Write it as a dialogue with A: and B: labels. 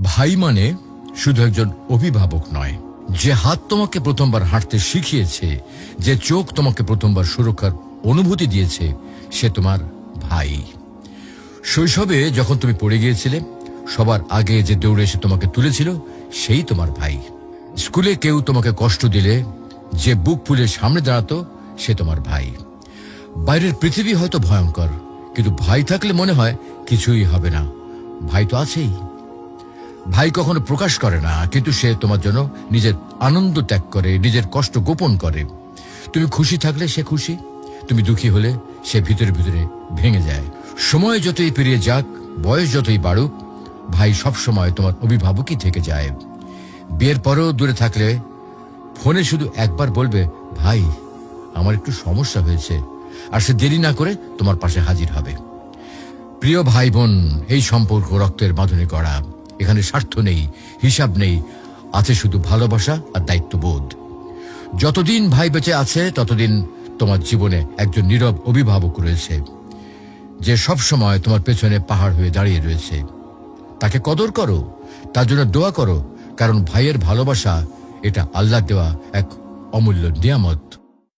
A: ভাই মানে শুধু একজন অভিভাবক নয়, যে হাত তোমাকে প্রথমবার হাঁটতে শিখিয়েছে, যে চোখ তোমাকে প্রথমবার সুরক্ষার অনুভূতি দিয়েছে, সে তোমার ভাই। শৈশবে যখন তুমি পড়ে গিয়েছিলে, সবার আগে যে দৌড়ে এসে তোমাকে তুলেছিল, সেই তোমার ভাই। স্কুলে কেউ তোমাকে কষ্ট দিলে যে বুক ফুলে সামনে দাঁড়াতো, সে তোমার ভাই। বাইরের পৃথিবী হয়তো ভয়ঙ্কর, কিন্তু ভাই থাকলে মনে হয় কিছুই হবে না। ভাই তো আছেই। ভাই কখনো প্রকাশ করে না, কিন্তু সে তোমার জন্য নিজের আনন্দ ত্যাগ করে, নিজের কষ্ট গোপন করে। তুমি খুশি থাকলে সে খুশি, তুমি দুঃখী হলে সে ভিতরে ভিতরে ভেঙে যায়। সময় যতই পেরিয়ে যাক, বয়স যতই বাড়ুক, ভাই সব সময় তোমার অভিভাবকই থেকে যায়। বিয়ের পরেও দূরে থাকলে ফোনে শুধু একবার বলবে, ভাই আমার একটু সমস্যা হয়েছে, আর সে দেরি না করে তোমার পাশে হাজির হবে। প্রিয় ভাই বোন, এই সম্পর্ক রক্তের বাঁধনে গড়া। এখানে স্বার্থ নেই, হিসাব নেই, আছে শুধু ভালোবাসা আর দায়িত্ববোধ। যতদিন ভাই বেঁচে আছে, ততদিন তোমার জীবনে একজন নীরব অভিভাবক রয়েছে, যে সব সময় তোমার পেছনে পাহাড় হয়ে দাঁড়িয়ে রয়েছে। তাকে কদর করো, তার জন্য দোয়া করো, কারণ ভাইয়ের ভালোবাসা এটা আল্লাহ দেওয়া এক অমূল্য নিয়ামত।